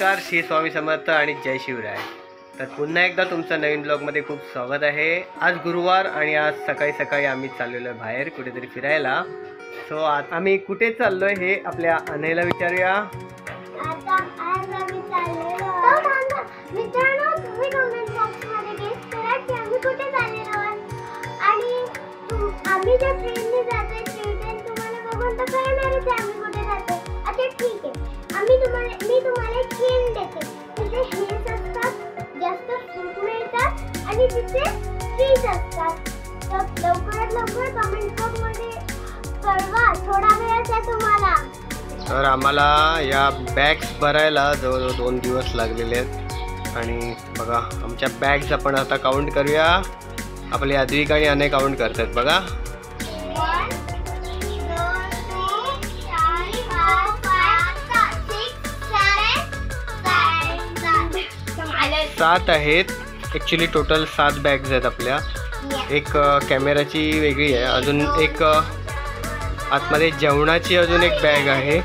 नमस्कार, श्री स्वामी समर्थ आणि जय शिवराय. तर पुन्हा एकदा तुमचं नवीन ब्लॉगमध्ये खूप स्वागत आहे. आज गुरुवार आणि आज सकाळी सकाळी आम्ही चाललेलो आहे बाहेर कुठेतरी फिरायला. सो आज आम्ही कुठे चाललो आहे हे आपल्या अनयला विचारूया. तर आम्हाला या बॅग्स भरायला जवळजवळ 2 दिवस लागलेले आहेत. आणि बघा आमच्या बॅग्स आपण आता काउंट करूया. आपले अद्विक आणि अनय काउंट करतात बघा. 7 आहेत. ॲक्च्युली टोटल 7 बॅग्स आहेत आपल्या. एक कॅमेराची वेगळी आहे, अजून एक आतमध्ये जेवणाची अजून एक बॅग आहे.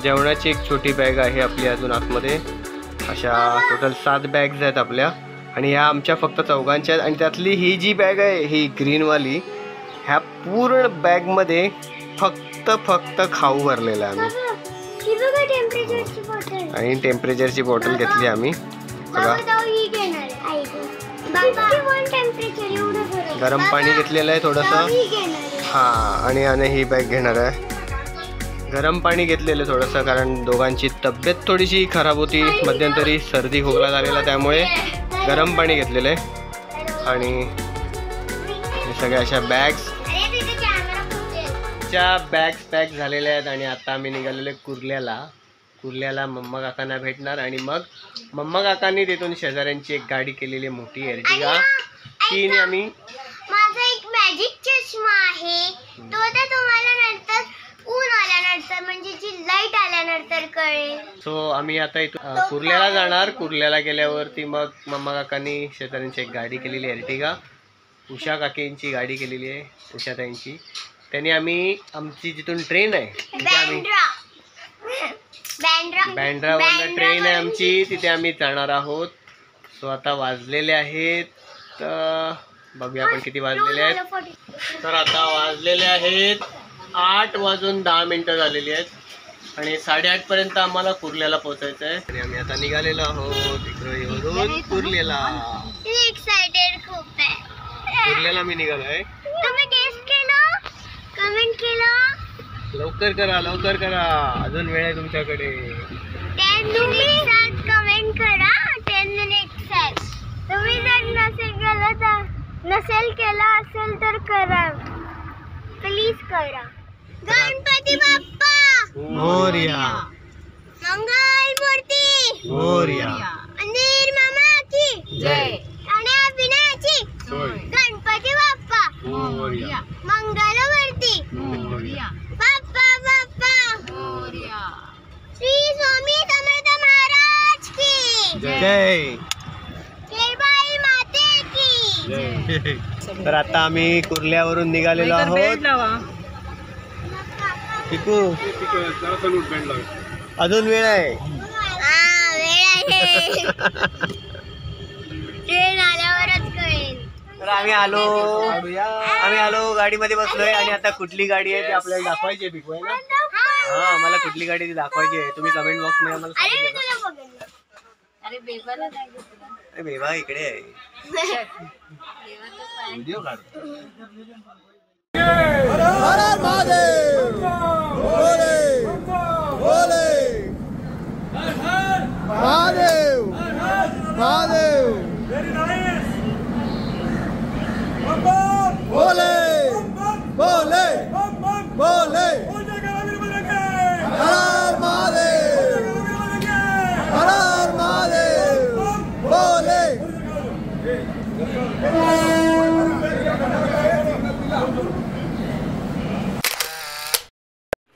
जेवणाची एक छोटी बॅग आहे आपली अजून आतमध्ये. अशा टोटल 7 बॅग्स आहेत आपल्या. आणि ह्या आमच्या फक्त चौघांच्या आहेत. आणि त्यातली ही जी बॅग आहे ही ग्रीनवाली, ह्या पूर्ण बॅगमध्ये फक्त खाऊ भरलेला आहे आम्ही. आणि टेम्परेचरची बॉटल घेतली आम्ही बघा. गरम पाणी घेतलेलं आहे थोडंसं. हां, आणि ही बॅग घेणार आहे. गरम पाणी घेतलेलं आहे थोडंसं, कारण दोघांची तब्येत थोडीशी खराब होती मध्यंतरी, सर्दी खोकला झालेला, त्यामुळे गरम पाणी घेतलेलं आहे. आणि सगळ्या अशा बॅग्स बॅग्स पॅक झालेल्या आहेत. आणि आता आम्ही निघालेलो कुर्ल्याला मम्मा काकांना भेटणार. आणि मग मम्मा काकांनी तिथून शेजाऱ्यांची एक गाडी केलेली मोठी एर्टिगा, तीने आम्ही. माझा एक मॅजिक चष्मा आहे, तो आता तुम्हाला नंतर ऊन आल्यानंतर म्हणजे जी लाईट आल्यानंतर कळेल. सो आम्ही आता इथून कुर्ल्याला जाणार. कुर्ल्याला गेल्यावरती मग मम्मा काकांनी शेजाऱ्यांची एक गाडी केलेली एर्टिगा, उषा काकींची गाडी केलेली आहे, उषाताईंची. त्यांनी आम्ही आमची जिथून ट्रेन आहे बँड्रावरनं ट्रेन आहे आमची, तिथे आम्ही जाणार आहोत. सो आता वाजलेले आहेत, तर बघूया आपण किती वाजलेले आहेत. तर आता वाजलेले आहेत 8:10 झालेली आहेत. आणि 8:30 पर्यंत आम्हाला कुर्ल्याला पोहोचायचं आहे. आणि आम्ही आता निघालेलो आहोत इकडून कुर्ल्याला. एक्साइटेड खूप आहे. कुर्ल्याला मी निघालो आहे. तुम्ही टेस्ट केलं, कमेंट केलं, लवकर करा, अजून वेळ आहे तुमच्याकडे. 10 मिनिट्स कमेंट करा. 10 मिनिट्स. तुम्ही जर नसेल केलं असेल तर करा, प्लीज करा. गणपती बाप्पा मोरया, मंगल मूर्ती मोरया, मंदिर मामा की जय, आणि विनायची गणपती बाप्पा मोरया, मंगल मूर्ती मोरया, बाप्पा मोरया. श्री स्वामी समर्थ महाराज की जय. केळबाई माते की जय. तर आता आम्ही कुर्ल्यावरून निघालेलो आहोत. अजून वेळ आहे. ट्रेन आल्यावरच कळेल. तर आम्ही आलो गाडीमध्ये बसलोय. आणि आता कुठली गाडी आहे ती आपल्याला दाखवायची आहे. बिकू आहे ना? हा, मला कुठली गाडी ती दाखवायची आहे. तुम्ही कमेंट बॉक्स मध्ये आम्हाला सांगा. अरे बेबा इकडे आहे. व्हिडिओ काढ.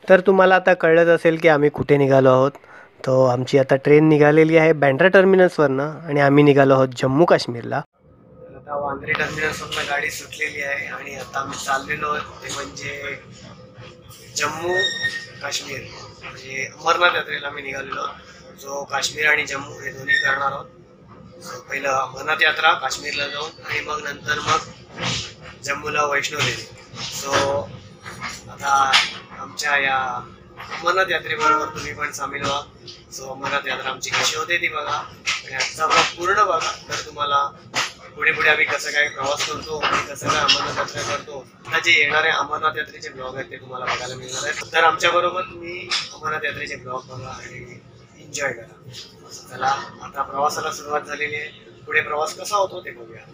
तर तुम्हाला आता कळलंच असेल की आम्ही कुठे निघालो आहोत. तो आमची आता ट्रेन निघालेली आहे बँड्रा टर्मिनसवरनं. आणि आम्ही निघालो आहोत जम्मू काश्मीरला. आता वांद्रे टर्मिनसवरनं गाडी सुटलेली आहे. आणि आता आम्ही चाललेलो आहोत ते म्हणजे जम्मू काश्मीर म्हणजे अमरनाथ यात्रेला आम्ही निघालेलो आहोत. जो काश्मीर आणि जम्मू हे दोन्ही करणार आहोत. सो पहिलं अमरनाथ यात्रा काश्मीरला जाऊन आणि मग नंतर मग जम्मूला वैष्णोदेवी. सो आता आमच्या या अमरनाथ यात्रेबरोबर तुम्ही पण सामील व्हा. सो अमरनाथ यात्रा आमची कशी होते ती बघा आणि आजचा ब्लॉग पूर्ण बघा. तर तुम्हाला पुढे पुढे आम्ही कसं काय प्रवास करतो आणि कसं काय अमरनाथ यात्रा करतो, आता जे येणारे अमरनाथ यात्रेचे ब्लॉग आहेत ते तुम्हाला बघायला मिळणार आहेत. तर आमच्याबरोबर तुम्ही अमरनाथ यात्रेचे ब्लॉग बघा आणि एन्जॉय करा. चला आता प्रवासाला सुरुवात झालेली आहे. पुढे प्रवास कसा होतो ते बघूया.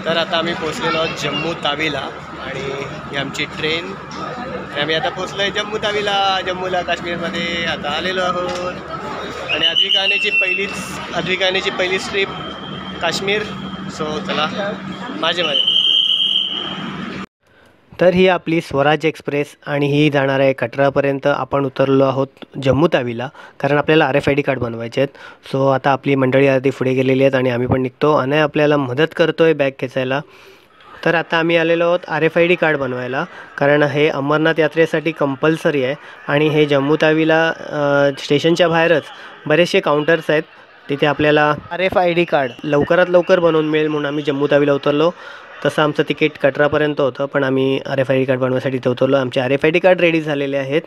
तर आता आम्ही पोहोचलेलो आहोत जम्मू तावीला आणि ही आमची ट्रेन. आम्ही आता पोहोचलो आहे जम्मू तावीला, जम्मूला काश्मीरमध्ये आता आलेलो आहोत. आणि अद्विकानेची पहिलीच ट्रिप काश्मीर. सो चला माझे. तर ही आपली स्वराज एक्सप्रेस आणि ही जाणार आहे कटरापर्यंत. आपण उतरलो आहोत जम्मू तावीला कारण आपल्याला RFID कार्ड बनवायचे आहेत. सो आता आपली मंडळी आधी पुढे गेलेली आहेत आणि आम्ही पण निघतो. आणि आपल्याला मदत करतो आहे बॅग खेचायला. तर आता आम्ही आलेलो आहोत RFID कार्ड बनवायला कारण हे अमरनाथ यात्रेसाठी कंपल्सरी आहे. आणि हे जम्मू तावीला स्टेशनच्या बाहेरच बरेचसे काउंटर्स आहेत, तिथे आपल्याला RFID कार्ड लवकरात लवकर बनवून मिळेल म्हणून आम्ही जम्मू तावीला उतरलो. तसं आमचं तिकीट कटरापर्यंत होतं पण आम्ही RFID कार्ड बनवण्यासाठी इथे उतरलो. आमचे RFID कार्ड रेडी झालेले आहेत.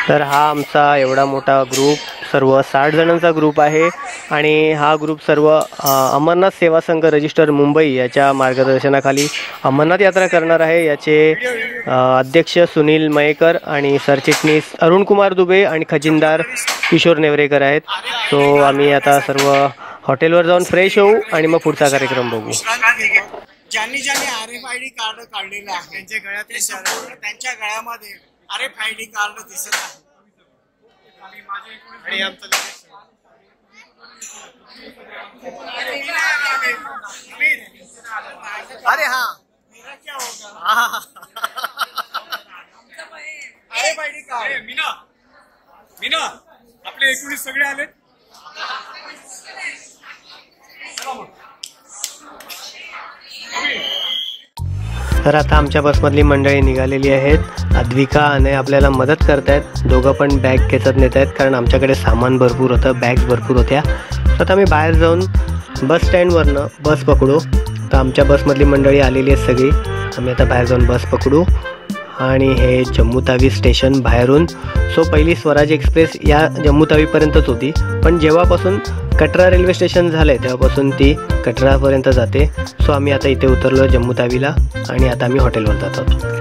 तर हा आमचा एवढा मोठा ग्रुप, सर्व 60 जणांचा ग्रुप आहे. आणि हा ग्रुप सर्व अमरनाथ सेवा संघ रजिस्टर मुंबई याच्या मार्गदर्शनाखाली अमरनाथ यात्रा करणार आहे. याचे अध्यक्ष सुनील मयेकर आणि सरचिटणीस अरुण कुमार दुबे आणि खजिनदार किशोर नेवरेकर आहेत. सो आम्ही आता सर्व हॉटेलवर जाऊन फ्रेश होऊ आणि मग पुढचा कार्यक्रम बघू. ज्यांनी RFID कार्ड काढलेले आहे त्यांच्या गळ्यामध्ये RFID कार्ड दिसत आहे. अरे हा मेरा क्या होगा RFID कार्ड. मीना आपले 19 सगळे आले. तर आता आमच्या बसमधली मंडळी निघालेली आहेत. अद्विका आणि आपल्याला मदत करत आहेत. दोघं पण बॅग खेचत नेत आहेत कारण आमच्याकडे सामान भरपूर होतं, बॅग्स भरपूर होत्या. तर आता आम्ही बाहेर जाऊन बस स्टँडवरनं बस पकडू. तर आमच्या बसमधली मंडळी आलेली आहेत सगळी. आम्ही आता बाहेर जाऊन बस पकडू आणि हे जम्मू तावी स्टेशन बाहेरून. सो पहिली स्वराज एक्सप्रेस या जम्मू तावीपर्यंतच होती पण जेव्हापासून कटरा रेल्वे स्टेशन झालं आहे तेव्हापासून ती कटरापर्यंत जाते. सो आम्ही आता इथे उतरलो जम्मू तावीला आणि आता आम्ही हॉटेलवर जात आहोत.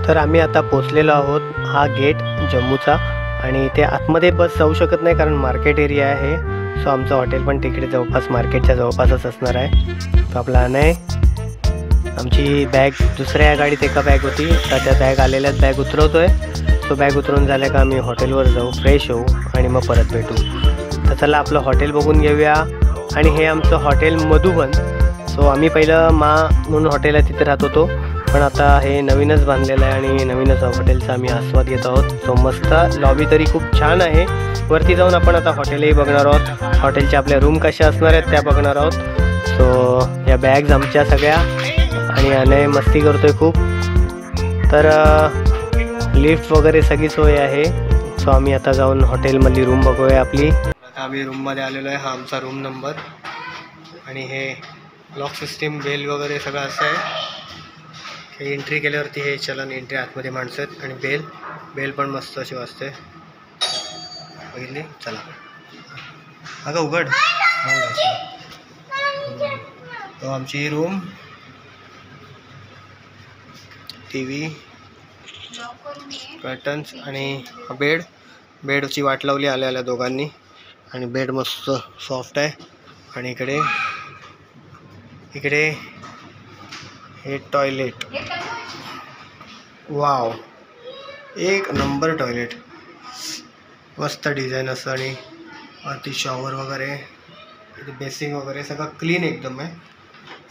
तर आम्ही आता पोचलेलो आहोत. हा गेट जम्मूचा आणि इथे आतमध्ये बस जाऊ शकत नाही कारण मार्केट एरिया आहे. सो आमचं हॉटेल पण तिकडे जवळपास मार्केटच्या जवळपासच असणार आहे. तो आपला नाही आमची बॅग दुसऱ्या गाडीत एका बॅग होती तर त्या बॅग आलेल्याच बॅग उतरवतो आहे. सो बॅग उतरून झाल्या का आम्ही हॉटेलवर जाऊ, फ्रेश होऊ आणि मग परत भेटू. तर चला आपलं हॉटेल बघून घेऊया. आणि हे आमचं हॉटेल मधुबन. सो आम्ही पहिलं म्हणून हॉटेल आहे तिथे राहत होतो पण आता हे नवीनच बांधलेलं आहे आणि नवीनच हॉटेलचा आम्ही आस्वाद घेत आहोत. सो मस्त लॉबी तरी खूप छान आहे. वरती जाऊन आपण आता हॉटेलही बघणार आहोत. हॉटेलच्या आपल्या रूम कशा असणार आहेत त्या बघणार आहोत. सो या बॅग्स आमच्या सगळ्या आणि अनय मस्ती करतोय खूप. तर लिफ्ट वगैरे सगळी सोय आहे. सो आम्ही आता जाऊन हॉटेलमधली रूम बघूया आपली. आता आम्ही रूममध्ये आलेलो आहे. हा आमचा रूम नंबर आणि हे लॉक सिस्टीम, बेल वगैरे सगळं असं आहे. हे एंट्री केल्यावरती हे चलन एंट्री, आतमध्ये माणसं आहेत आणि बेल पण मस्त अशी वाजते बघितली. चला अगं उघड. तो आमची रूम, टी व्ही, कर्टन्स आणि बेडची वाट लावली आल्या दोघांनी. आणि बेड मस्त सॉफ्ट आहे. आणि इकडे हे टॉयलेट. वाव, एक नंबर टॉयलेट, मस्त डिझाईन असं. आणि वरती शॉवर वगैरे, इथे बेसिंग वगैरे सगळं क्लीन एकदम आहे.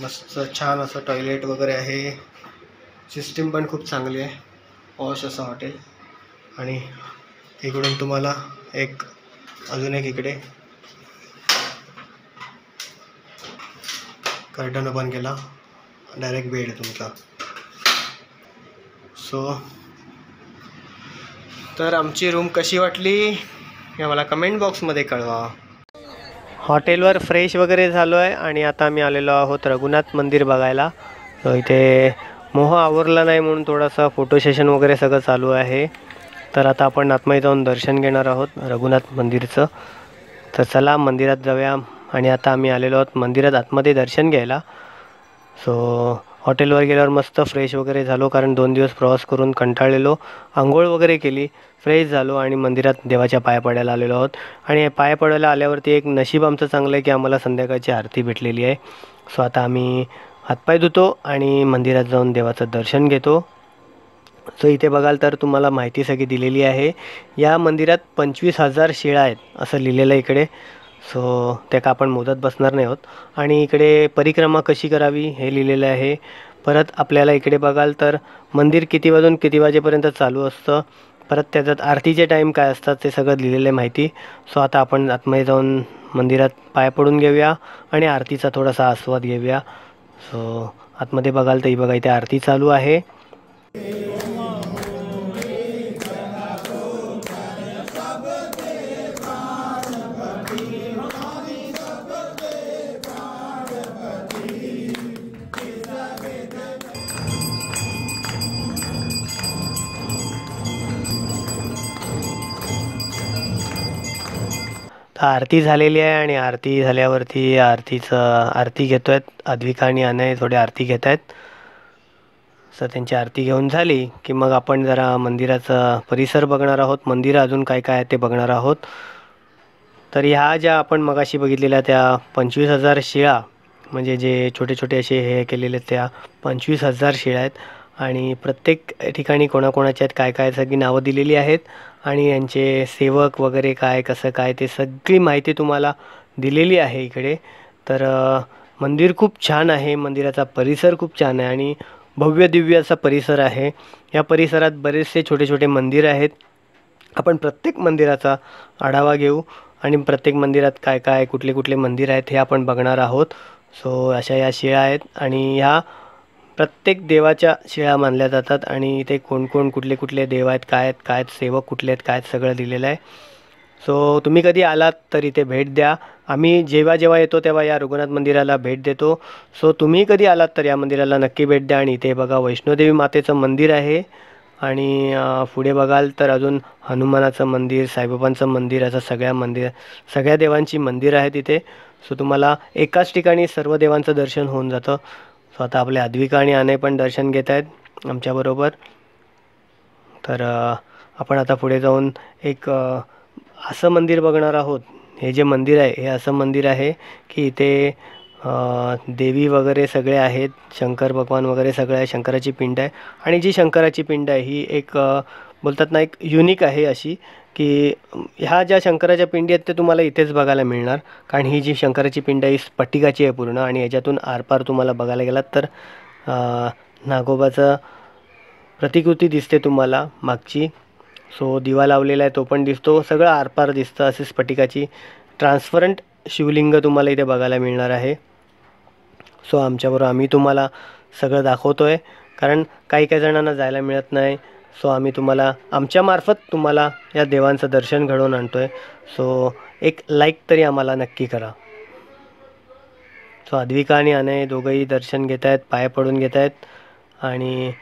मस्त छान असं टॉयलेट वगैरे आहे. सिस्टीम पण खूप चांगली आहे, पॉश असं हॉटेल. आणि इकडून तुम्हाला अजून एक इकडे कर्टन ओपन केला, डायरेक्ट बेड आहे तुमचा. तर आमची रूम कशी वाटली हे मला कमेंट बॉक्समध्ये कळवा. हॉटेलवर फ्रेश वगैरे झालो आहे आणि आता आम्ही आलेलो आहोत रघुनाथ मंदिर बघायला. तर इथे मोह आवरला नाही म्हणून थोडासा फोटो सेशन वगैरे सगळं चालू आहे. तर आता आपण आतमध्ये जाऊन दर्शन घेणार आहोत रघुनाथ मंदिरचं. तर चला मंदिरात जाऊया. आणि आता आम्ही आलेलो आहोत मंदिरात आतमध्ये दर्शन घ्यायला. हॉटेलवर गेल्यावर मस्त फ्रेश वगैरे झालो, कारण 2 दिवस प्रवास करून कंटाळलेलो. आंघोळ वगैरे केली, फ्रेश झालो आणि मंदिरात देवाच्या पाया पडायला आलेलो आहोत. आणि पाया पडायला आल्यावरती एक नशीब आमचं चांगलं आहे की आम्हाला संध्याकाळची आरती भेटलेली आहे. आता आम्ही हातपाय धुतो आणि मंदिरात जाऊन देवाचं दर्शन घेतो. इथे बघाल तर तुम्हाला माहिती सगळी दिलेली आहे. या मंदिरात 25,000 शिळा आहेत असं लिहिलेलं आहे इकडे. त्या का आपण मोदत बसणार नाही आहोत. आणि इकडे परिक्रमा कशी करावी हे लिहिलेलं आहे. परत आपल्याला इकडे बघाल तर मंदिर किती वाजून किती वाजेपर्यंत चालू असतं, परत त्याच्यात आरतीचे टाईम काय असतात ते सगळं लिहिलेलं आहे माहिती. आता आपण आतमध्ये जाऊन मंदिरात पाय पडून घेऊया आणि आरतीचा थोडासा आस्वाद घेऊया. आतमध्ये बघाल तर ही बघा इथे आरती चालू आहे. आरती झालेली आहे आणि आरती झाल्यावरती आरती घेतो आहेत अद्विका आणि अनय, थोडी आरती घेत आहेत. त्यांची आरती घेऊन झाली की मग आपण जरा मंदिराचा परिसर बघणार आहोत. मंदिर अजून काय काय आहे ते बघणार आहोत. तर ह्या ज्या आपण मगाशी बघितलेल्या त्या 25,000 शिळा, म्हणजे जे छोटे छोटे असे हे केलेले त्या 25,000 शिळा आहेत. आणि प्रत्येक ठिकाणी कोणाकोणाच्या आहेत काय काय सगळी नावं दिलेली आहेत. आणि यांचे सेवक वगैरे काय कसं काय ते सगळी माहिती तुम्हाला दिलेली आहे इकडे. तर मंदिर खूप छान आहे, मंदिराचा परिसर खूप छान आहे आणि भव्य दिव्य असा परिसर आहे. या परिसरात बरेचसे छोटे छोटे मंदिर आहेत. आपण प्रत्येक मंदिराचा आढावा घेऊ आणि प्रत्येक मंदिरात काय काय कुठले कुठले मंदिर आहेत हे आपण बघणार आहोत. अशा या शिळा आहेत आणि ह्या प्रत्येक देवाच्या शिळा मानल्या जातात. आणि इथे कोण कुठले कुठले देव आहेत काय सेवक कुठले आहेत काय सगळं दिलेलं आहे. तुम्ही कधी आलात तर इथे भेट द्या. आम्ही जेव्हा येतो तेव्हा या रघुनाथ मंदिराला भेट देतो. तुम्ही कधी आलात तर या मंदिराला नक्की भेट द्या. आणि इथे बघा वैष्णोदेवी मातेचं मंदिर आहे. आणि पुढे बघाल तर अजून हनुमानाचं मंदिर, साईबाबांचं मंदिर, असं सगळ्या देवांची मंदिरं आहेत इथे. तुम्हाला एकाच ठिकाणी सर्व देवांचं दर्शन होऊन जातं. आता आपले अद्विका आणि अनय पण दर्शन घेत आहेत आमच्याबरोबर. तर आपण आता पुढे जाऊन एक असं मंदिर बघणार आहोत. हे जे मंदिर आहे हे असं मंदिर आहे की इथे देवी वगैरे सगळे आहेत, शंकर भगवान वगैरे सगळे आहे. शंकराची पिंड आहे आणि जी शंकराची पिंड आहे ही एक बोलतात ना एक युनिक आहे अशी, की ह्या ज्या शंकराच्या पिंडी आहेत ते तुम्हाला इथेच बघायला मिळणार. कारण ही जी शंकराची पिंड आहे ही स्फटिकाची आहे पूर्ण. आणि याच्यातून आरपार तुम्हाला बघायला गेलात तर नागोबाचं प्रतिकृती दिसते तुम्हाला मागची. दिवा लावलेला आहे तो पण दिसतो, सगळं आरपार दिसतं. अशी स्फटिकाची ट्रान्सपरंट शिवलिंग तुम्हाला इथे बघायला मिळणार आहे. आमच्याबरोबर आम्ही तुम्हाला सगळं दाखवतो आहे, कारण काही जणांना जायला मिळत नाही. आम्ही तुम्हाला आमच्यामार्फत तुम्हाला या देवांचं दर्शन घडवून आणतो आहे. एक लाईक तरी आम्हाला नक्की करा. अद्विका आणि अनय दोघंही दर्शन घेत आहेत, पाय पडून घेत आहेत. आणि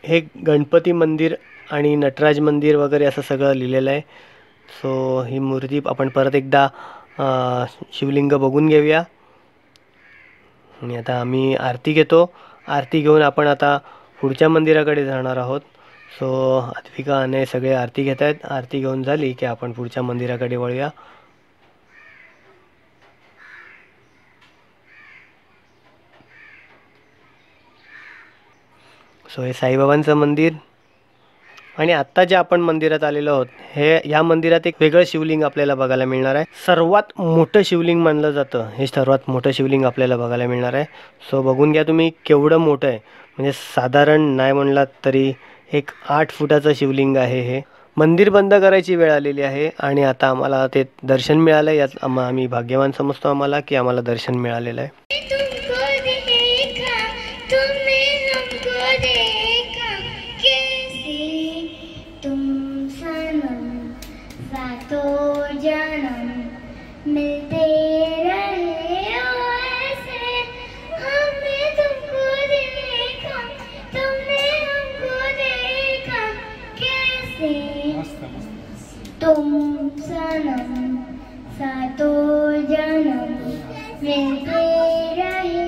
हे गणपती मंदिर आणि नटराज मंदिर वगैरे असं सगळं लिहिलेलं आहे. सो ही मूर्ती आपण परत एकदा शिवलिंग बघून घेऊया. आणि आता आम्ही आरती घेतो. आरती घेऊन आपण आता पुढच्या मंदिराकडे जाणार आहोत. सो अद्विका आणि सगळे आरती घेत आहेत. आरती घेऊन झाली की आपण पुढच्या मंदिराकडे वळूया. सो हे साईबाबांचं मंदिर. आणि आत्ता जे आपण मंदिरात आलेलो आहोत ह्या मंदिरात एक वेगळं शिवलिंग आपल्याला बघायला मिळणार आहे. सर्वात मोठं शिवलिंग मानलं जातं. हे सर्वात मोठं शिवलिंग आपल्याला बघायला मिळणार आहे. सो बघून घ्या तुम्ही केवढं मोठं आहे. म्हणजे साधारण नाही म्हणलात तरी एक 8 फुटाचं शिवलिंग आहे. हे मंदिर बंद करायची वेळ आलेली आहे आणि आता आम्हाला ते दर्शन मिळालं. यात आम्ही भाग्यवान समजतो आम्हाला की आम्हाला दर्शन मिळालेलं आहे. मिलते रहे ऐसे, हमने तुमको देखा, तुमने हमको देखा, कैसे तुम सनम सातों जन्म मिलते रहे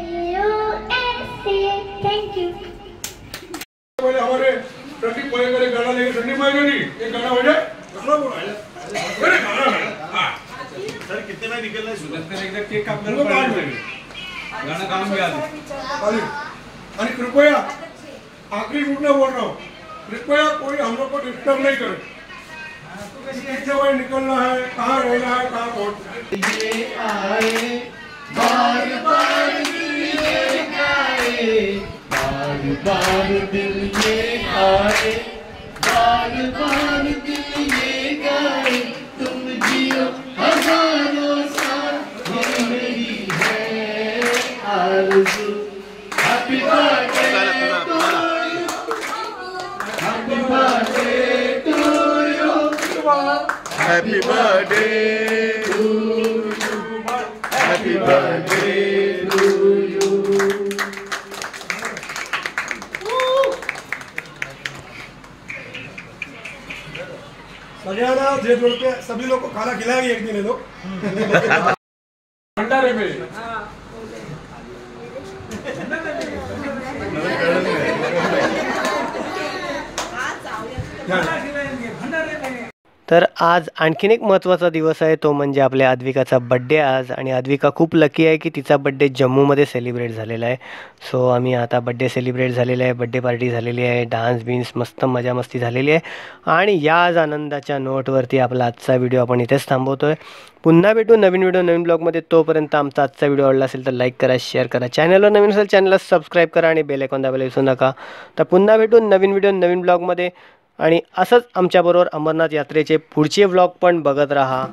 ऐसे. Thank you. पहले हमारे प्रदीप भाई का गाना लेके संदीप भाई ने एक गाना हो जाए. गाना बोला अरे गाना हां सर कितने में निकलना है. सुनत कर एकदा केक कापणार गाना काम भी आले. आणि कृपया आखिरी रुकना बोल रहा हूँ, कृपया कोई हम लोग को डिस्टर्ब नहीं करे. कितने बजे निकलना है, कहाँ रहना है, कहाँ पहुँचना है. ये आए बार बार दिल ये गाए, बार बार दिल ये आए, बार बार दिल ये गाए. तुम जियो हजारों साल, ये मेरी है आरज़ू. Happy birthday to you, happy birthday to you, happy birthday to you, happy birthday to you. सजाना जे जोड़ के सभी लोग को खाना खिलाएंगे एक दिन ये लोग. भंडारे में तर आज आणखीन एक महत्त्वाचा दिवस आहे. तो म्हणजे आपल्या अद्विकाचा बड्डे आज. आणि अद्विका खूप लकी आहे की तिचा बड्डे जम्मूमध्ये सेलिब्रेट झालेला आहे. सो आम्ही आता बड्डे सेलिब्रेट झालेला आहे. बड्डे पार्टी झालेली आहे. डान्स बिन्स मस्त मजा मस्ती झालेली आहे. आणि याच आनंदाच्या नोटवरती आपला आजचा व्हिडिओ आपण इथेच थांबवतो आहे. पुन्हा भेटू नवीन व्हिडिओ नवीन ब्लॉगमध्ये. तोपर्यंत आमचा आजचा व्हिडिओ आवडला असेल तर लाईक करा, शेअर करा. चॅनलवर नवीन असेल चॅनलला सबस्क्राईब करा आणि बेल आयकॉन दाबायला विसरू नका. तर पुन्हा भेटू नवीन व्हिडिओ नवीन ब्लॉगमध्ये. आणि असंच आमच्याबरोबर अमरनाथ यात्रेचे पुढचे व्लॉग पण बघत राहा.